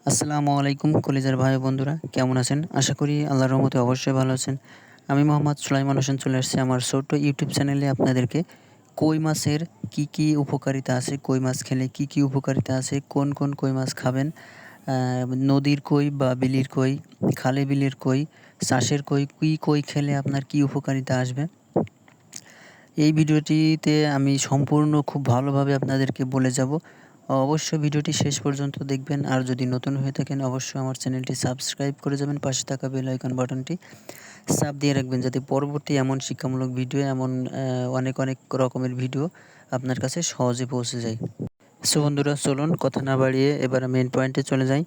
আসসালামু আলাইকুম কলিজার ভাই বন্ধুরা, কেমন আছেন? আশা করি আল্লাহর রহমতে অবশ্যই ভালো আছেন। আমি মোহাম্মদ সুলাইমান হোসেন চলে আসছি আমার ছোট্ট ইউটিউব চ্যানেলে আপনাদেরকে কই মাছের কী উপকারিতা আছে, কই মাছ খেলে কী উপকারিতা আছে, কোন কই মাছ খাবেন, নদীর কই বা বিলের কই, খালে বিলের কই, চাষের কই, কী কই খেলে আপনার কী উপকারিতা আসবে। এই ভিডিওটিতে আমি সম্পূর্ণ খুব ভালোভাবে আপনাদেরকে বলে যাব। অবশ্যই ভিডিওটি শেষ পর্যন্ত দেখবেন। আর যদি নতুন হয়ে থাকেন অবশ্যই আমার চ্যানেলটি সাবস্ক্রাইব করে যাবেন। পাশে থাকা বেল আইকন বাটনটি চাপ দিয়ে রাখবেন যাতে পরবর্তী এমন শিক্ষামূলক ভিডিও, এমন অনেক রকমের ভিডিও আপনার কাছে সহজে পৌঁছে যায়। সো বন্ধুরা, চলুন কথা না বাড়িয়ে এবার মেইন পয়েন্টে চলে যাই।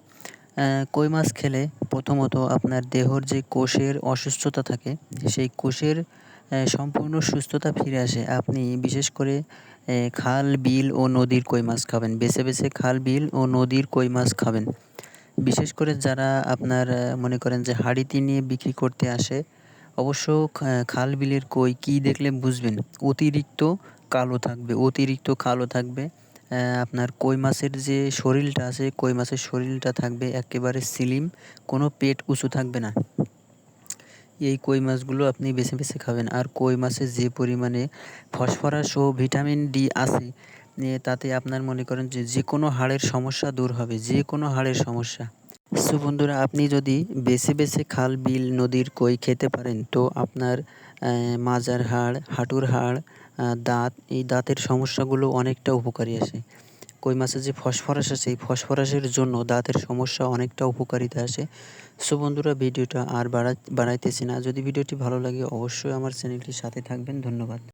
কই মাছ খেলে প্রথমত আপনার দেহর যে কোষের অসুস্থতা থাকে সেই কোষের সম্পূর্ণ সুস্থতা ফিরে আসে। আপনি বিশেষ করে খাল, বিল ও নদীর কই মাছ খাবেন। বেছে খাল, বিল ও নদীর কই মাছ খাবেন। বিশেষ করে যারা আপনার মনে করেন যে হাঁড়িতে নিয়ে বিক্রি করতে আসে, অবশ্য খাল, বিলের কই কী দেখলে বুঝবেন? অতিরিক্ত কালো থাকবে। আপনার কই মাছের যে শরীরটা আছে, কই মাছের শরীরটা থাকবে একেবারে স্লিম, কোনো পেট উঁচু থাকবে না। এই কই মাছগুলো আপনি বেছে খাবেন। আর কই মাছে যে পরিমাণে ফসফরাস ও ভিটামিন ডি আছে, তাতে আপনার মনে করেন যে যেকোনো হাড়ের সমস্যা দূর হবে, যেকোনো হাড়ের সমস্যা। সো বন্ধুরা, আপনি যদি বেছে খাল, বিল, নদীর কই খেতে পারেন তো আপনার মাজার হাড়, হাঁটুর হাড়, দাঁত, এই দাঁতের সমস্যাগুলো অনেকটা উপকারী আসে। কই মাছে যে ফসফরাস আছে এই ফসফরাসের জন্য দাঁতের সমস্যা অনেকটা উপকারিতা আসে। সো বন্ধুরা, ভিডিওটা আর বাড়াইতেছি না। যদি ভিডিওটি ভালো লাগে অবশ্যই আমার চ্যানেলটির সাথে থাকবেন। ধন্যবাদ।